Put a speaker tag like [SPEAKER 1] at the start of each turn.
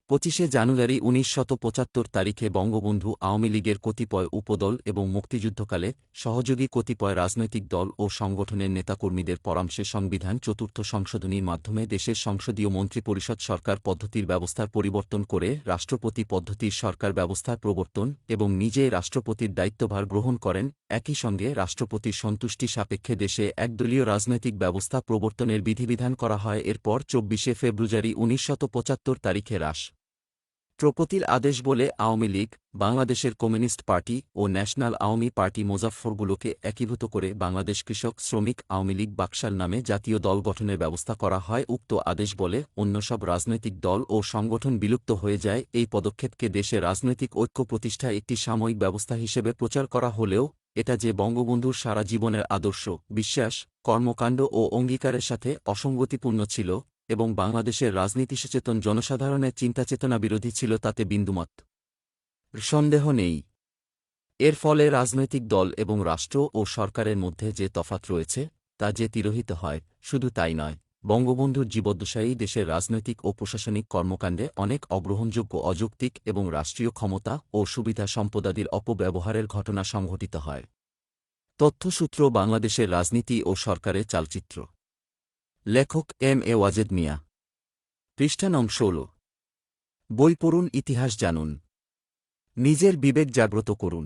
[SPEAKER 1] ২৫শে জানুয়ারি ১৯৭৫ তারিখে বঙ্গবন্ধু আওয়ামী লীগের কতিপয় উপদল এবং মুক্তিযুদ্ধকালে সহযোগী কতিপয় রাজনৈতিক দল ও সংগঠনের নেতাকর্মীদের পরামর্শে সংবিধান চতুর্থ সংশোধনীর মাধ্যমে দেশের সংসদীয় মন্ত্রিপরিষদ সরকার পদ্ধতির ব্যবস্থার পরিবর্তন করে রাষ্ট্রপতি পদ্ধতির সরকার ব্যবস্থার প্রবর্তন এবং নিজে রাষ্ট্রপতির দায়িত্বভার গ্রহণ করেন। একই সঙ্গে রাষ্ট্রপতির সন্তুষ্টি সাপেক্ষে দেশে একদলীয় রাজনৈতিক ব্যবস্থা প্রবর্তনের বিধিবিধান করা হয়। এরপর ২৪শে ফেব্রুয়ারি ১৯৭৫ তারিখে রাষ্ট্রপতির আদেশ বলে আওয়ামী লীগ, বাংলাদেশের কমিউনিস্ট পার্টি ও ন্যাশনাল আওয়ামী পার্টি মোজাফফরগুলোকে একীভূত করে বাংলাদেশ কৃষক শ্রমিক আওয়ামী লীগ বাকশাল নামে জাতীয় দল গঠনের ব্যবস্থা করা হয়। উক্ত আদেশ বলে অন্য সব রাজনৈতিক দল ও সংগঠন বিলুপ্ত হয়ে যায়। এই পদক্ষেপকে দেশে রাজনৈতিক ঐক্য প্রতিষ্ঠা একটি সাময়িক ব্যবস্থা হিসেবে প্রচার করা হলেও এটা যে বঙ্গবন্ধুর সারা জীবনের আদর্শ, বিশ্বাস, কর্মকাণ্ড ও অঙ্গীকারের সাথে অসঙ্গতিপূর্ণ ছিল এবং বাংলাদেশের রাজনীতি সচেতন জনসাধারণের চিন্তাচেতনা বিরোধী ছিল তাতে বিন্দুমাত্র সন্দেহ নেই। এর ফলে রাজনৈতিক দল এবং রাষ্ট্র ও সরকারের মধ্যে যে তফাৎ রয়েছে তা যে তিরোহিত হয়, শুধু তাই নয়, বঙ্গবন্ধুর জীবদ্দশায়ই দেশের রাজনৈতিক ও প্রশাসনিক কর্মকাণ্ডে অনেক অগ্রহণযোগ্য অযৌক্তিক এবং রাষ্ট্রীয় ক্ষমতা ও সুবিধা সম্পদাদির অপব্যবহারের ঘটনা সংঘটিত হয়। তথ্যসূত্র বাংলাদেশের রাজনীতি ও সরকারের চালচিত্র। লেখক এম এ ওয়াজেদ মিয়া। পৃষ্ঠা নং ১৬। বই পড়ুন, ইতিহাস জানুন, নিজের বিবেক জাগ্রত করুন।